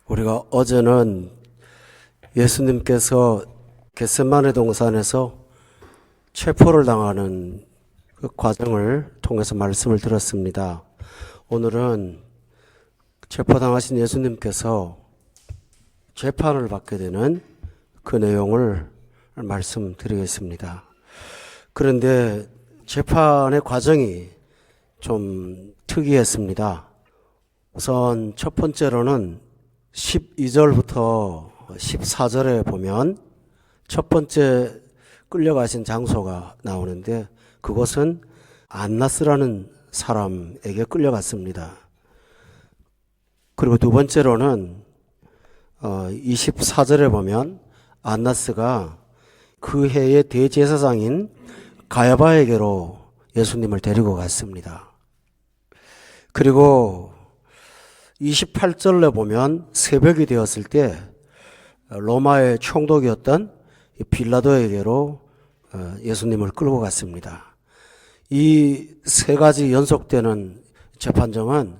우리가 어제는 예수님께서 겟세마네 동산에서 체포를 당하는 그 과정을 통해서 말씀을 들었습니다. 오늘은 체포당하신 예수님께서 재판을 받게 되는 그 내용을 말씀드리겠습니다. 그런데 재판의 과정이 좀 특이했습니다. 우선 첫 번째로는 12절부터 14절에 보면 첫 번째 끌려가신 장소가 나오는데 그것은 안나스라는 사람에게 끌려갔습니다. 그리고 두 번째로는 24절에 보면 안나스가 그 해의 대제사장인 가야바에게로 예수님을 데리고 갔습니다. 그리고 28절에 보면 새벽이 되었을 때 로마의 총독이었던 빌라도에게로 예수님을 끌고 갔습니다. 이 세 가지 연속되는 재판정은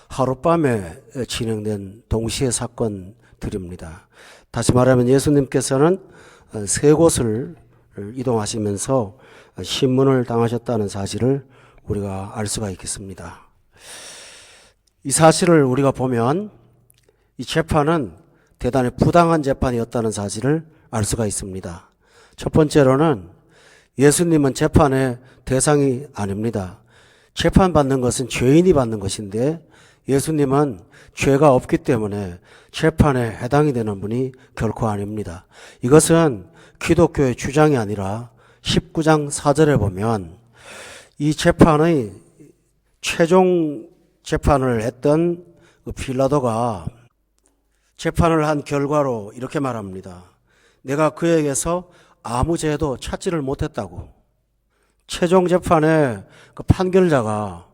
하룻밤에 진행된 동시의 사건들입니다. 다시 말하면 예수님께서는 세 곳을 이동하시면서 신문을 당하셨다는 사실을 우리가 알 수가 있겠습니다. 이 사실을 우리가 보면 이 재판은 대단히 부당한 재판이었다는 사실을 알 수가 있습니다. 첫 번째로는 예수님은 재판의 대상이 아닙니다. 재판받는 것은 죄인이 받는 것인데 예수님은 죄가 없기 때문에 재판에 해당이 되는 분이 결코 아닙니다. 이것은 기독교의 주장이 아니라 19장 4절에 보면 이 재판의 최종 재판을 했던 그 빌라도가 재판을 한 결과로 이렇게 말합니다. 내가 그에게서 아무 죄도 찾지를 못했다고. 최종 재판의 그 판결자가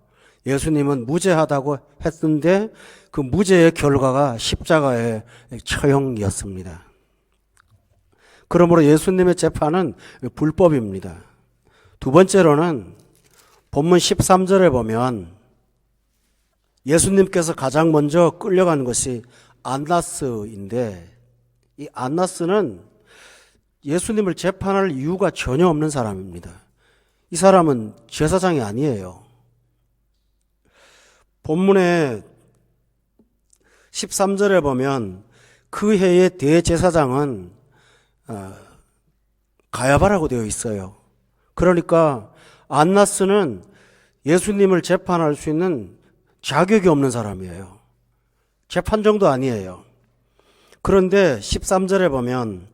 예수님은 무죄하다고 했는데 그 무죄의 결과가 십자가의 처형이었습니다. 그러므로 예수님의 재판은 불법입니다. 두 번째로는 본문 13절에 보면 예수님께서 가장 먼저 끌려간 것이 안나스인데 이 안나스는 예수님을 재판할 이유가 전혀 없는 사람입니다. 이 사람은 제사장이 아니에요. 본문의 13절에 보면 그 해의 대제사장은 가야바라고 되어 있어요. 그러니까 안나스는 예수님을 재판할 수 있는 자격이 없는 사람이에요. 재판정도 아니에요. 그런데 13절에 보면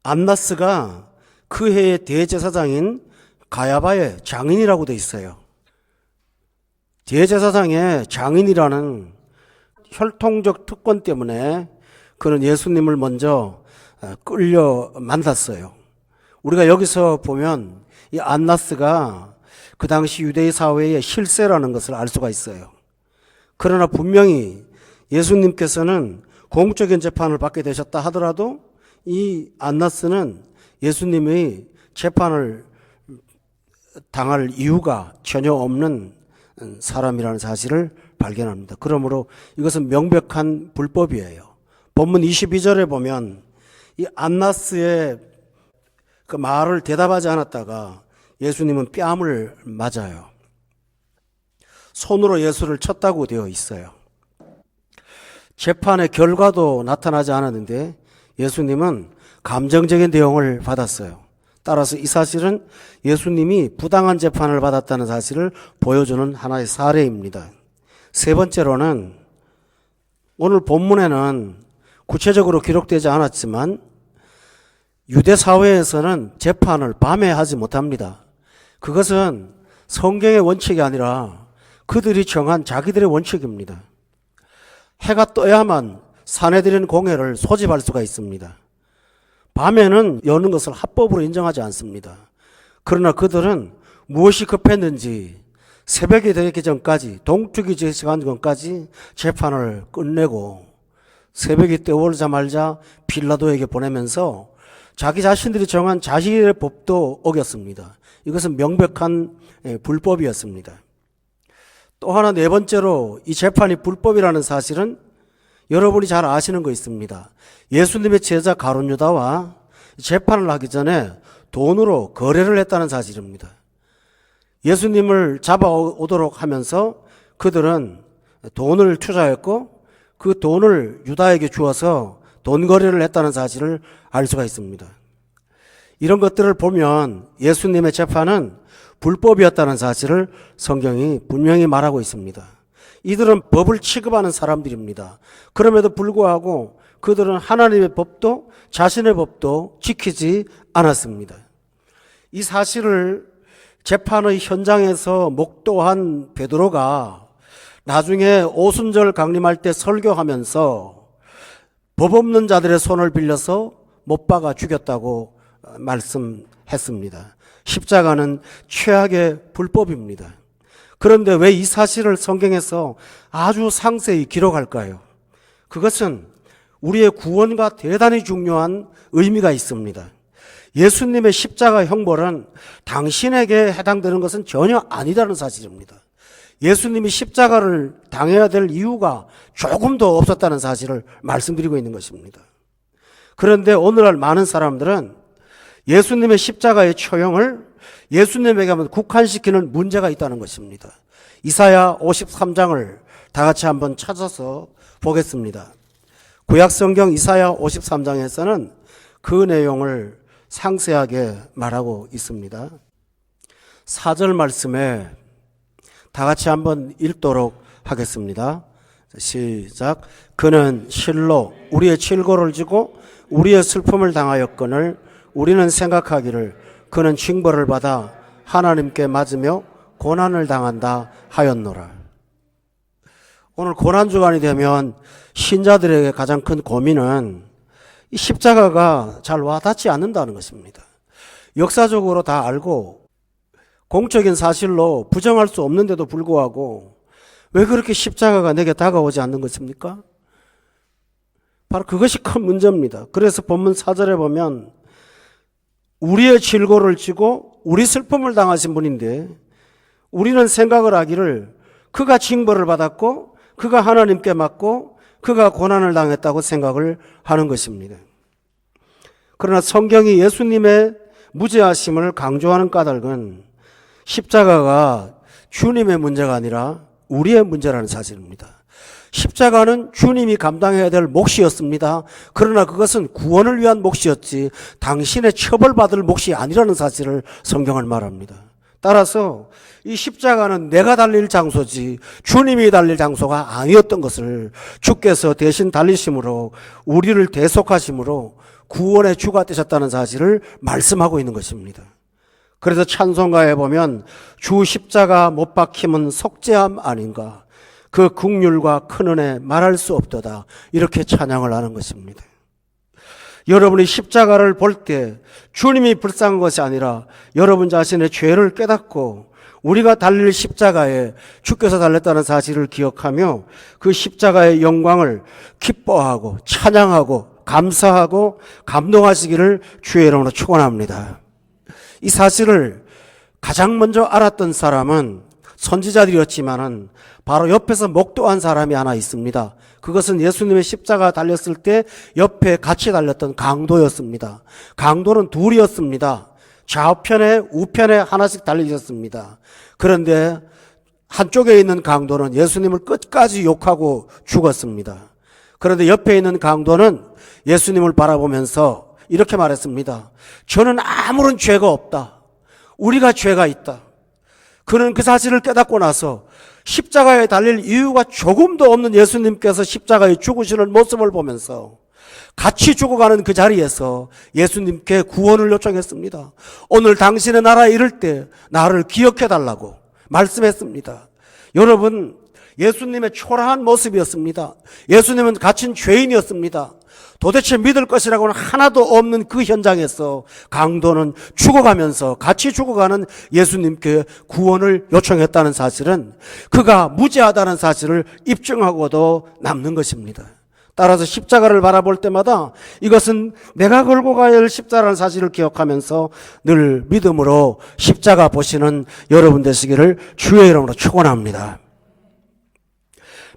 안나스가 그 해의 대제사장인 가야바의 장인이라고 되어 있어요. 대제사장의 장인이라는 혈통적 특권 때문에 그는 예수님을 먼저 끌려 만났어요. 우리가 여기서 보면 이 안나스가 그 당시 유대인 사회의 실세라는 것을 알 수가 있어요. 그러나 분명히 예수님께서는 공적인 재판을 받게 되셨다 하더라도 이 안나스는 예수님의 재판을 당할 이유가 전혀 없는 사람이라는 사실을 발견합니다. 그러므로 이것은 명백한 불법이에요. 본문 22절에 보면 이 안나스의 그 말을 대답하지 않았다가 예수님은 뺨을 맞아요. 손으로 예수를 쳤다고 되어 있어요. 재판의 결과도 나타나지 않았는데 예수님은 감정적인 대응을 받았어요. 따라서 이 사실은 예수님이 부당한 재판을 받았다는 사실을 보여주는 하나의 사례입니다. 세 번째로는 오늘 본문에는 구체적으로 기록되지 않았지만 유대 사회에서는 재판을 밤에 하지 못합니다. 그것은 성경의 원칙이 아니라 그들이 정한 자기들의 원칙입니다. 해가 떠야만 사내들인 공회를 소집할 수가 있습니다. 밤에는 여는 것을 합법으로 인정하지 않습니다. 그러나 그들은 무엇이 급했는지 새벽이 되기 전까지 동쪽이 시간 전까지 재판을 끝내고 새벽이 떠오르자마자 빌라도에게 보내면서 자기 자신들이 정한 자신의 법도 어겼습니다. 이것은 명백한 불법이었습니다. 또 하나 네 번째로 이 재판이 불법이라는 사실은 여러분이 잘 아시는 거 있습니다. 예수님의 제자 가룟 유다와 재판을 하기 전에 돈으로 거래를 했다는 사실입니다. 예수님을 잡아오도록 하면서 그들은 돈을 투자했고 그 돈을 유다에게 주어서 돈 거래를 했다는 사실을 알 수가 있습니다. 이런 것들을 보면 예수님의 재판은 불법이었다는 사실을 성경이 분명히 말하고 있습니다. 이들은 법을 취급하는 사람들입니다. 그럼에도 불구하고 그들은 하나님의 법도 자신의 법도 지키지 않았습니다. 이 사실을 재판의 현장에서 목도한 베드로가 나중에 오순절 강림할 때 설교하면서 법 없는 자들의 손을 빌려서 못 박아 죽였다고 말씀했습니다. 십자가는 최악의 불법입니다. 그런데 왜 이 사실을 성경에서 아주 상세히 기록할까요? 그것은 우리의 구원과 대단히 중요한 의미가 있습니다. 예수님의 십자가 형벌은 당신에게 해당되는 것은 전혀 아니라는 사실입니다. 예수님이 십자가를 당해야 될 이유가 조금도 없었다는 사실을 말씀드리고 있는 것입니다. 그런데 오늘날 많은 사람들은 예수님의 십자가의 처형을 예수님에게만 국한시키는 문제가 있다는 것입니다. 이사야 53장을 다 같이 한번 찾아서 보겠습니다. 구약성경 이사야 53장에서는 그 내용을 상세하게 말하고 있습니다. 4절 말씀에 다 같이 한번 읽도록 하겠습니다. 시작. 그는 실로 우리의 질고를 지고 우리의 슬픔을 당하였거늘 우리는 생각하기를 그는 징벌을 받아 하나님께 맞으며 고난을 당한다 하였노라. 오늘 고난주간이 되면 신자들에게 가장 큰 고민은 이 십자가가 잘 와닿지 않는다는 것입니다. 역사적으로 다 알고 공적인 사실로 부정할 수 없는데도 불구하고 왜 그렇게 십자가가 내게 다가오지 않는 것입니까? 바로 그것이 큰 문제입니다. 그래서 본문 4절에 보면 우리의 질고를 지고 우리 슬픔을 당하신 분인데 우리는 생각을 하기를 그가 징벌을 받았고 그가 하나님께 맞고 그가 고난을 당했다고 생각을 하는 것입니다. 그러나 성경이 예수님의 무죄하심을 강조하는 까닭은 십자가가 주님의 문제가 아니라 우리의 문제라는 사실입니다. 십자가는 주님이 감당해야 될 몫이었습니다. 그러나 그것은 구원을 위한 몫이었지 당신의 처벌받을 몫이 아니라는 사실을 성경은 말합니다. 따라서 이 십자가는 내가 달릴 장소지 주님이 달릴 장소가 아니었던 것을 주께서 대신 달리심으로 우리를 대속하심으로 구원의 주가 되셨다는 사실을 말씀하고 있는 것입니다. 그래서 찬송가에 보면 주 십자가 못 박힘은 속죄함 아닌가, 그 긍휼과 큰 은혜 말할 수 없도다, 이렇게 찬양을 하는 것입니다. 여러분이 십자가를 볼 때 주님이 불쌍한 것이 아니라 여러분 자신의 죄를 깨닫고 우리가 달릴 십자가에 주께서 달렸다는 사실을 기억하며 그 십자가의 영광을 기뻐하고 찬양하고 감사하고 감동하시기를 주의 이름으로 축원합니다. 이 사실을 가장 먼저 알았던 사람은 선지자들이었지만은 바로 옆에서 목도한 사람이 하나 있습니다. 그것은 예수님의 십자가 달렸을 때 옆에 같이 달렸던 강도였습니다. 강도는 둘이었습니다. 좌편에 우편에 하나씩 달리셨습니다. 그런데 한쪽에 있는 강도는 예수님을 끝까지 욕하고 죽었습니다. 그런데 옆에 있는 강도는 예수님을 바라보면서 이렇게 말했습니다. 저는 아무런 죄가 없다. 우리가 죄가 있다. 그는 그 사실을 깨닫고 나서 십자가에 달릴 이유가 조금도 없는 예수님께서 십자가에 죽으시는 모습을 보면서 같이 죽어가는 그 자리에서 예수님께 구원을 요청했습니다. 오늘 당신의 나라에 이를 때 나를 기억해달라고 말씀했습니다. 여러분, 예수님의 초라한 모습이었습니다. 예수님은 갇힌 죄인이었습니다. 도대체 믿을 것이라고는 하나도 없는 그 현장에서 강도는 죽어가면서 같이 죽어가는 예수님께 구원을 요청했다는 사실은 그가 무죄하다는 사실을 입증하고도 남는 것입니다. 따라서 십자가를 바라볼 때마다 이것은 내가 걸고 가야 할 십자가라는 사실을 기억하면서 늘 믿음으로 십자가 보시는 여러분 되시기를 주의 이름으로 축원합니다.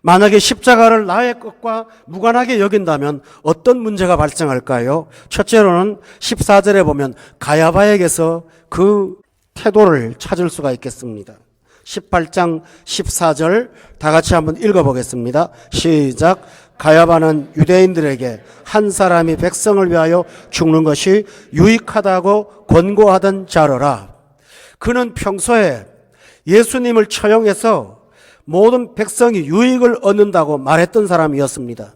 만약에 십자가를 나의 것과 무관하게 여긴다면 어떤 문제가 발생할까요? 첫째로는 14절에 보면 가야바에게서 그 태도를 찾을 수가 있겠습니다. 18장 14절 다 같이 한번 읽어보겠습니다. 시작. 가야바는 유대인들에게 한 사람이 백성을 위하여 죽는 것이 유익하다고 권고하던 자로라. 그는 평소에 예수님을 처형해서 모든 백성이 유익을 얻는다고 말했던 사람이었습니다.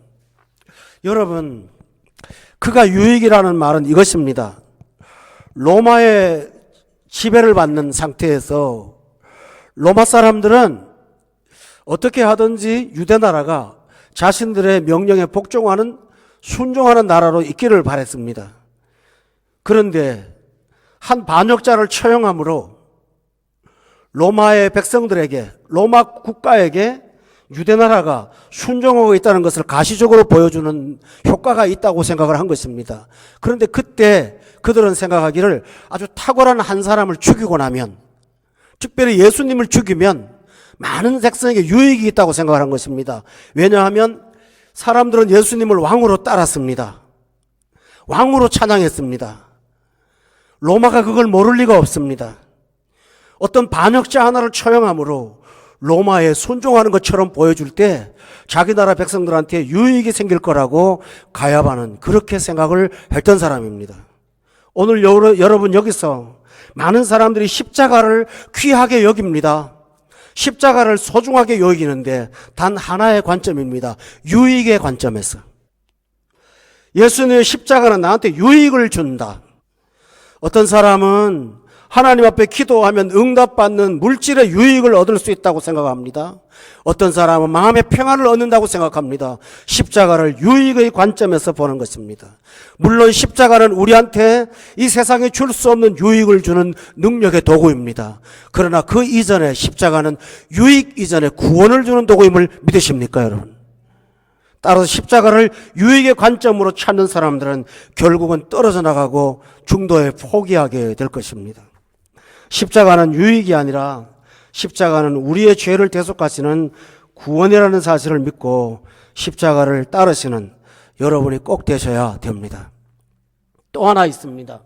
여러분, 그가 유익이라는 말은 이것입니다. 로마의 지배를 받는 상태에서 로마 사람들은 어떻게 하든지 유대 나라가 자신들의 명령에 복종하는, 순종하는 나라로 있기를 바랬습니다. 그런데 한 반역자를 처형함으로 로마의 백성들에게, 로마 국가에게 유대 나라가 순종하고 있다는 것을 가시적으로 보여주는 효과가 있다고 생각을 한 것입니다. 그런데 그때 그들은 생각하기를 아주 탁월한 한 사람을 죽이고 나면, 특별히 예수님을 죽이면 많은 백성에게 유익이 있다고 생각을 한 것입니다. 왜냐하면 사람들은 예수님을 왕으로 따랐습니다. 왕으로 찬양했습니다. 로마가 그걸 모를 리가 없습니다. 어떤 반역자 하나를 처형함으로 로마에 순종하는 것처럼 보여줄 때 자기 나라 백성들한테 유익이 생길 거라고 가야바는 그렇게 생각을 했던 사람입니다. 오늘 여러분 여기서 많은 사람들이 십자가를 귀하게 여깁니다. 십자가를 소중하게 여기는데 단 하나의 관점입니다. 유익의 관점에서. 예수님의 십자가는 나한테 유익을 준다. 어떤 사람은 하나님 앞에 기도하면 응답받는 물질의 유익을 얻을 수 있다고 생각합니다. 어떤 사람은 마음의 평안을 얻는다고 생각합니다. 십자가를 유익의 관점에서 보는 것입니다. 물론 십자가는 우리한테 이 세상에 줄 수 없는 유익을 주는 능력의 도구입니다. 그러나 그 이전에 십자가는 유익 이전에 구원을 주는 도구임을 믿으십니까, 여러분? 따라서 십자가를 유익의 관점으로 찾는 사람들은 결국은 떨어져 나가고 중도에 포기하게 될 것입니다. 십자가는 유익이 아니라 십자가는 우리의 죄를 대속하시는 구원이라는 사실을 믿고 십자가를 따르시는 여러분이 꼭 되셔야 됩니다. 또 하나 있습니다.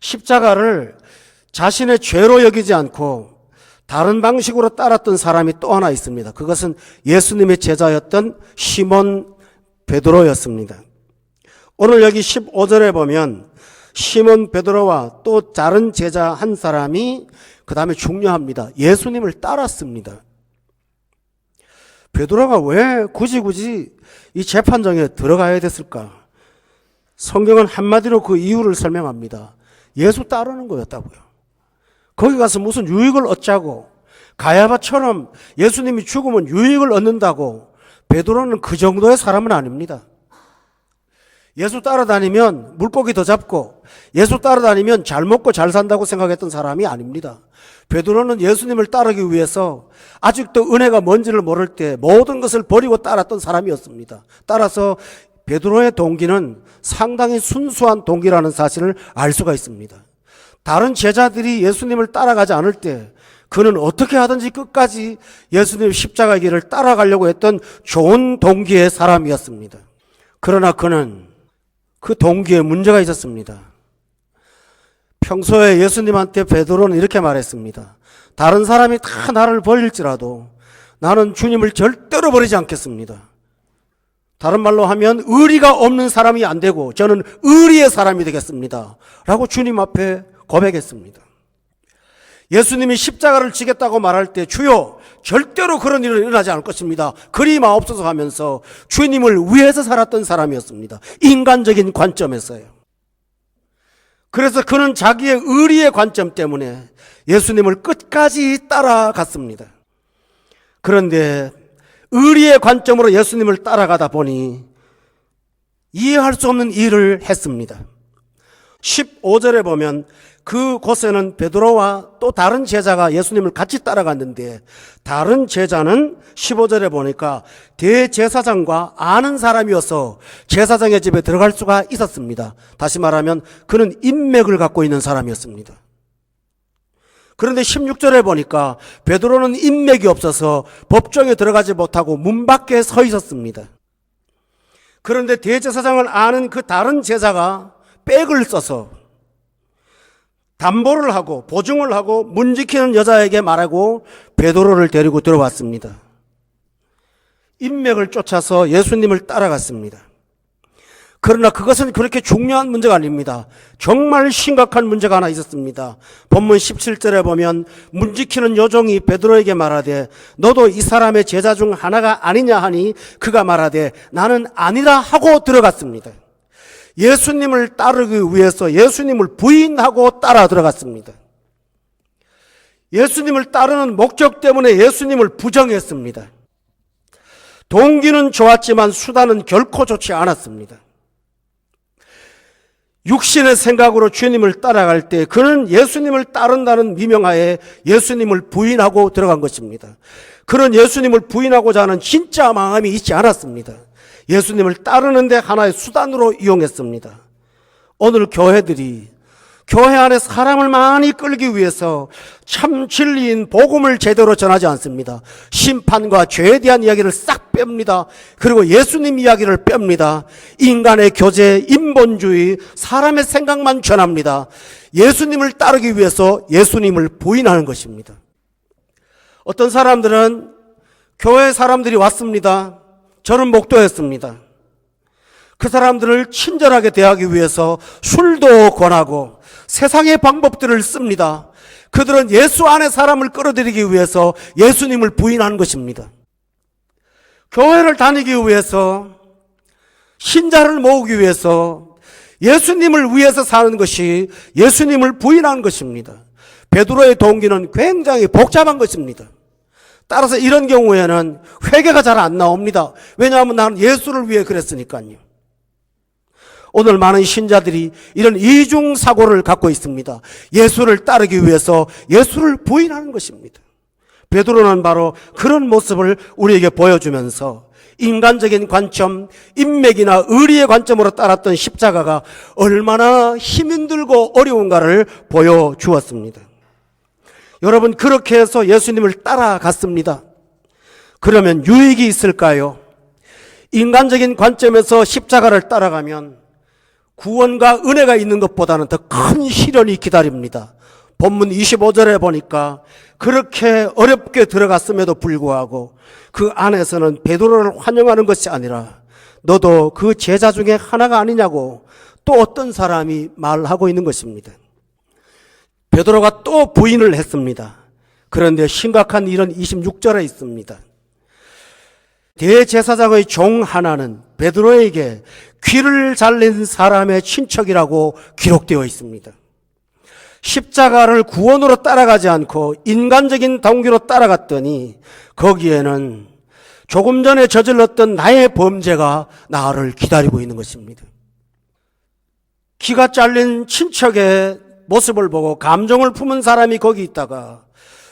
십자가를 자신의 죄로 여기지 않고 다른 방식으로 따랐던 사람이 또 하나 있습니다. 그것은 예수님의 제자였던 시몬 베드로였습니다. 오늘 여기 15절에 보면 시몬 베드로와 또 다른 제자 한 사람이 그 다음에 중요합니다. 예수님을 따랐습니다. 베드로가 왜 굳이 이 재판정에 들어가야 됐을까? 성경은 한마디로 그 이유를 설명합니다. 예수 따르는 거였다고요. 거기 가서 무슨 유익을 얻자고, 가야바처럼 예수님이 죽으면 유익을 얻는다고, 베드로는 그 정도의 사람은 아닙니다. 예수 따라다니면 물고기 더 잡고 예수 따라다니면 잘 먹고 잘 산다고 생각했던 사람이 아닙니다. 베드로는 예수님을 따르기 위해서 아직도 은혜가 뭔지를 모를 때 모든 것을 버리고 따랐던 사람이었습니다. 따라서 베드로의 동기는 상당히 순수한 동기라는 사실을 알 수가 있습니다. 다른 제자들이 예수님을 따라가지 않을 때 그는 어떻게 하든지 끝까지 예수님 십자가 길을 따라가려고 했던 좋은 동기의 사람이었습니다. 그러나 그는 그 동기에 문제가 있었습니다. 평소에 예수님한테 베드로는 이렇게 말했습니다. 다른 사람이 다 나를 버릴지라도 나는 주님을 절대로 버리지 않겠습니다. 다른 말로 하면 의리가 없는 사람이 안 되고 저는 의리의 사람이 되겠습니다. 라고 주님 앞에 고백했습니다. 예수님이 십자가를 지겠다고 말할 때 주여 절대로 그런 일은 일어나지 않을 것입니다. 그리 마옵소서 하면서 주님을 위해서 살았던 사람이었습니다. 인간적인 관점에서요. 그래서 그는 자기의 의리의 관점 때문에 예수님을 끝까지 따라갔습니다. 그런데 의리의 관점으로 예수님을 따라가다 보니 이해할 수 없는 일을 했습니다. 15절에 보면 그곳에는 베드로와 또 다른 제자가 예수님을 같이 따라갔는데 다른 제자는 15절에 보니까 대제사장과 아는 사람이어서 제사장의 집에 들어갈 수가 있었습니다. 다시 말하면 그는 인맥을 갖고 있는 사람이었습니다. 그런데 16절에 보니까 베드로는 인맥이 없어서 법정에 들어가지 못하고 문 밖에 서 있었습니다. 그런데 대제사장을 아는 그 다른 제자가 백을 써서 담보를 하고 보증을 하고 문 지키는 여자에게 말하고 베드로를 데리고 들어왔습니다. 인맥을 쫓아서 예수님을 따라갔습니다. 그러나 그것은 그렇게 중요한 문제가 아닙니다. 정말 심각한 문제가 하나 있었습니다. 본문 17절에 보면 문 지키는 요종이 베드로에게 말하되 너도 이 사람의 제자 중 하나가 아니냐 하니 그가 말하되 나는 아니라 하고 들어갔습니다. 예수님을 따르기 위해서 예수님을 부인하고 따라 들어갔습니다. 예수님을 따르는 목적 때문에 예수님을 부정했습니다. 동기는 좋았지만 수단은 결코 좋지 않았습니다. 육신의 생각으로 주님을 따라갈 때 그는 예수님을 따른다는 미명하에 예수님을 부인하고 들어간 것입니다. 그런 예수님을 부인하고자 하는 진짜 마음이 있지 않았습니다. 예수님을 따르는데 하나의 수단으로 이용했습니다. 오늘 교회들이 교회 안에 사람을 많이 끌기 위해서 참 진리인 복음을 제대로 전하지 않습니다. 심판과 죄에 대한 이야기를 싹 뺍니다. 그리고 예수님 이야기를 뺍니다. 인간의 교제, 인본주의, 사람의 생각만 전합니다. 예수님을 따르기 위해서 예수님을 부인하는 것입니다. 어떤 사람들은 교회 사람들이 왔습니다. 저는 목도했습니다. 그 사람들을 친절하게 대하기 위해서 술도 권하고 세상의 방법들을 씁니다. 그들은 예수 안에 사람을 끌어들이기 위해서 예수님을 부인하는 것입니다. 교회를 다니기 위해서, 신자를 모으기 위해서, 예수님을 위해서 사는 것이 예수님을 부인하는 것입니다. 베드로의 동기는 굉장히 복잡한 것입니다. 따라서 이런 경우에는 회개가 잘 안 나옵니다. 왜냐하면 나는 예수를 위해 그랬으니까요. 오늘 많은 신자들이 이런 이중 사고를 갖고 있습니다. 예수를 따르기 위해서 예수를 부인하는 것입니다. 베드로는 바로 그런 모습을 우리에게 보여주면서 인간적인 관점, 인맥이나 의리의 관점으로 따랐던 십자가가 얼마나 힘들고 어려운가를 보여주었습니다. 여러분, 그렇게 해서 예수님을 따라갔습니다. 그러면 유익이 있을까요? 인간적인 관점에서 십자가를 따라가면 구원과 은혜가 있는 것보다는 더 큰 시련이 기다립니다. 본문 25절에 보니까 그렇게 어렵게 들어갔음에도 불구하고 그 안에서는 베드로를 환영하는 것이 아니라 너도 그 제자 중에 하나가 아니냐고 또 어떤 사람이 말하고 있는 것입니다. 베드로가 또 부인을 했습니다. 그런데 심각한 일은 26절에 있습니다. 대제사장의 종 하나는 베드로에게 귀를 잘린 사람의 친척이라고 기록되어 있습니다. 십자가를 구원으로 따라가지 않고 인간적인 동기로 따라갔더니 거기에는 조금 전에 저질렀던 나의 범죄가 나를 기다리고 있는 것입니다. 귀가 잘린 친척의 모습을 보고 감정을 품은 사람이 거기 있다가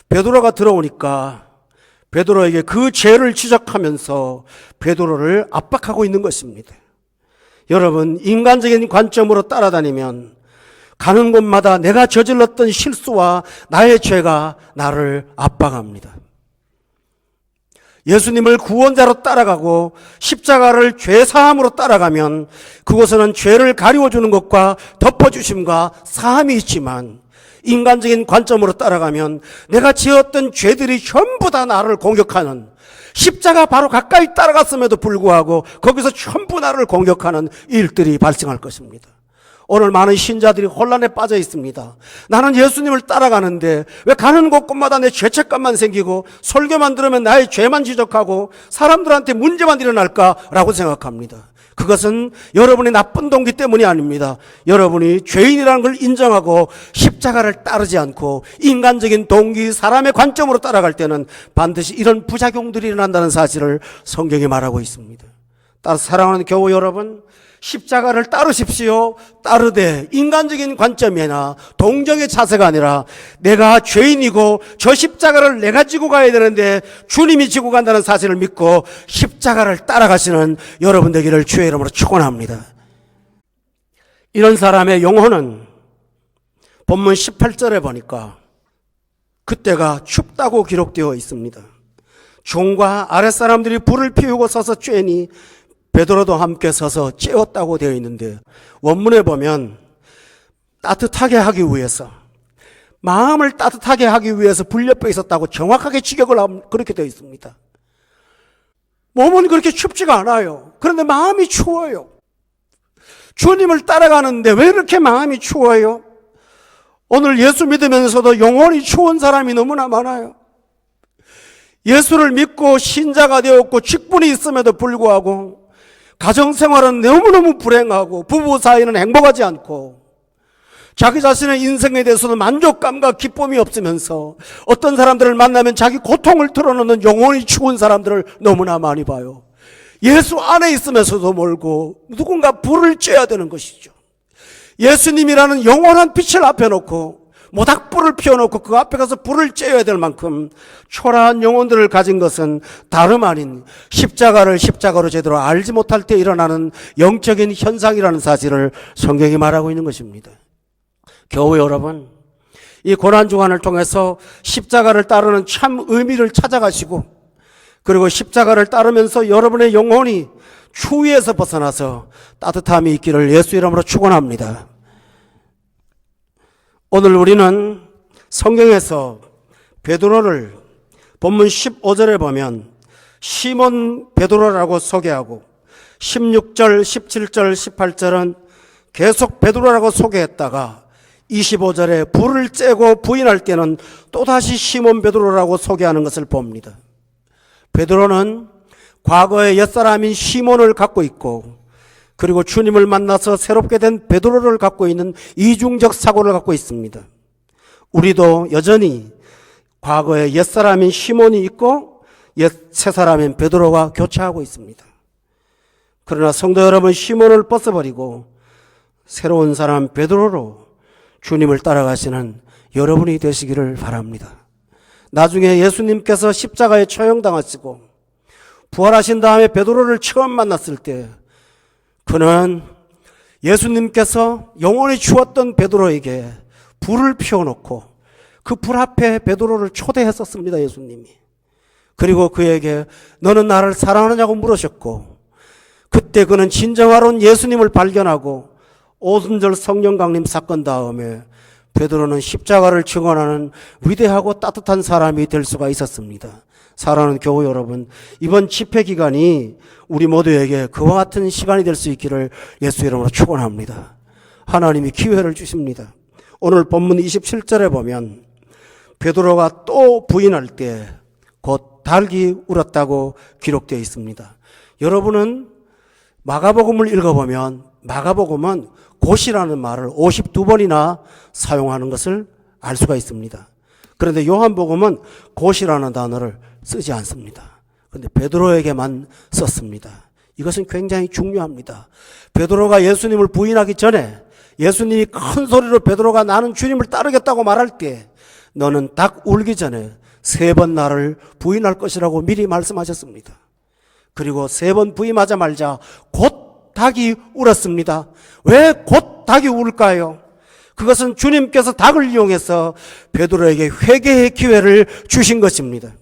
베드로가 들어오니까 베드로에게 그 죄를 지적하면서 베드로를 압박하고 있는 것입니다. 여러분, 인간적인 관점으로 따라다니면 가는 곳마다 내가 저질렀던 실수와 나의 죄가 나를 압박합니다. 예수님을 구원자로 따라가고 십자가를 죄사함으로 따라가면 그곳에는 죄를 가리워주는 것과 덮어주심과 사함이 있지만 인간적인 관점으로 따라가면 내가 지었던 죄들이 전부 다 나를 공격하는, 십자가 바로 가까이 따라갔음에도 불구하고 거기서 전부 나를 공격하는 일들이 발생할 것입니다. 오늘 많은 신자들이 혼란에 빠져 있습니다. 나는 예수님을 따라가는데 왜 가는 곳곳마다 내 죄책감만 생기고 설교만 들으면 나의 죄만 지적하고 사람들한테 문제만 일어날까라고 생각합니다. 그것은 여러분의 나쁜 동기 때문이 아닙니다. 여러분이 죄인이라는 걸 인정하고 십자가를 따르지 않고 인간적인 동기, 사람의 관점으로 따라갈 때는 반드시 이런 부작용들이 일어난다는 사실을 성경이 말하고 있습니다. 따라서 사랑하는 교우 여러분, 십자가를 따르십시오. 따르되 인간적인 관점이나 동정의 자세가 아니라 내가 죄인이고 저 십자가를 내가 지고 가야 되는데 주님이 지고 간다는 사실을 믿고 십자가를 따라가시는 여러분 되기를 주의 이름으로 축원합니다. 이런 사람의 영혼은 본문 18절에 보니까 그때가 춥다고 기록되어 있습니다. 종과 아랫사람들이 불을 피우고 서서 쬐니 베드로도 함께 서서 쬐었다고 되어 있는데, 원문에 보면 따뜻하게 하기 위해서, 마음을 따뜻하게 하기 위해서 불 옆에 있었다고 정확하게 직역을 하면 그렇게 되어 있습니다. 몸은 그렇게 춥지가 않아요. 그런데 마음이 추워요. 주님을 따라가는데 왜 이렇게 마음이 추워요? 오늘 예수 믿으면서도 영혼이 추운 사람이 너무나 많아요. 예수를 믿고 신자가 되었고 직분이 있음에도 불구하고 가정생활은 너무너무 불행하고 부부 사이는 행복하지 않고 자기 자신의 인생에 대해서는 만족감과 기쁨이 없으면서 어떤 사람들을 만나면 자기 고통을 털어놓는 영혼이 추운 사람들을 너무나 많이 봐요. 예수 안에 있으면서도 멀고 누군가 불을 쬐야 되는 것이죠. 예수님이라는 영원한 빛을 앞에 놓고 모닥불을 피워놓고 그 앞에 가서 불을 쬐야 될 만큼 초라한 영혼들을 가진 것은 다름 아닌 십자가를 십자가로 제대로 알지 못할 때 일어나는 영적인 현상이라는 사실을 성경이 말하고 있는 것입니다. 교회 여러분, 이 고난주간을 통해서 십자가를 따르는 참 의미를 찾아가시고, 그리고 십자가를 따르면서 여러분의 영혼이 추위에서 벗어나서 따뜻함이 있기를 예수 이름으로 축원합니다. 오늘 우리는 성경에서 베드로를 본문 15절에 보면 시몬 베드로라고 소개하고 16절, 17절, 18절은 계속 베드로라고 소개했다가 25절에 불을 쬐고 부인할 때는 또다시 시몬 베드로라고 소개하는 것을 봅니다. 베드로는 과거의 옛사람인 시몬을 갖고 있고, 그리고 주님을 만나서 새롭게 된 베드로를 갖고 있는 이중적 사고를 갖고 있습니다. 우리도 여전히 과거의 옛사람인 시몬이 있고 새사람인 베드로가 교차하고 있습니다. 그러나 성도 여러분, 시몬을 벗어버리고 새로운 사람 베드로로 주님을 따라가시는 여러분이 되시기를 바랍니다. 나중에 예수님께서 십자가에 처형당하시고 부활하신 다음에 베드로를 처음 만났을 때 그는 예수님께서 영원히 주었던 베드로에게 불을 피워놓고 그 불 앞에 베드로를 초대했었습니다. 예수님이. 그리고 그에게 너는 나를 사랑하느냐고 물으셨고, 그때 그는 진정한 예수님을 발견하고 오순절 성령 강림 사건 다음에 베드로는 십자가를 증언하는 위대하고 따뜻한 사람이 될 수가 있었습니다. 사랑하는 교회 여러분, 이번 집회 기간이 우리 모두에게 그와 같은 시간이 될 수 있기를 예수 이름으로 축원합니다. 하나님이 기회를 주십니다. 오늘 본문 27절에 보면 베드로가 또 부인할 때 곧 닭이 울었다고 기록되어 있습니다. 여러분은 마가복음을 읽어보면 마가복음은 곧이라는 말을 52번이나 사용하는 것을 알 수가 있습니다. 그런데 요한복음은 곧이라는 단어를 쓰지 않습니다. 그런데 베드로에게만 썼습니다. 이것은 굉장히 중요합니다. 베드로가 예수님을 부인하기 전에 예수님이 큰 소리로 베드로가 나는 주님을 따르겠다고 말할 때 너는 닭 울기 전에 3번 나를 부인할 것이라고 미리 말씀하셨습니다. 그리고 3번 부인하자마자 곧 닭이 울었습니다. 왜 곧 닭이 울까요? 그것은 주님께서 닭을 이용해서 베드로에게 회개의 기회를 주신 것입니다.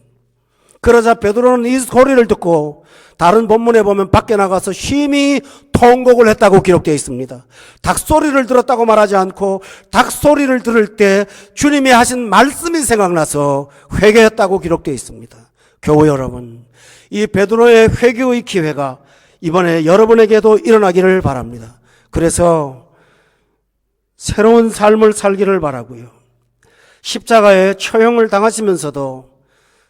그러자 베드로는 이 소리를 듣고 다른 본문에 보면 밖에 나가서 심히 통곡을 했다고 기록되어 있습니다. 닭소리를 들었다고 말하지 않고 닭소리를 들을 때 주님이 하신 말씀이 생각나서 회개했다고 기록되어 있습니다. 교회 여러분, 이 베드로의 회개의 기회가 이번에 여러분에게도 일어나기를 바랍니다. 그래서 새로운 삶을 살기를 바라고요. 십자가에 처형을 당하시면서도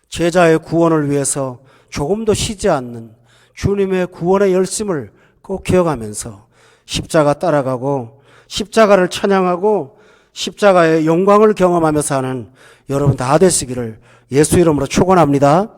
제자의 구원을 위해서 조금도 쉬지 않는 주님의 구원의 열심을 꼭 기억하면서 십자가 따라가고 십자가를 찬양하고 십자가의 영광을 경험하며 사는 여러분 다 되시기를 예수 이름으로 축원합니다.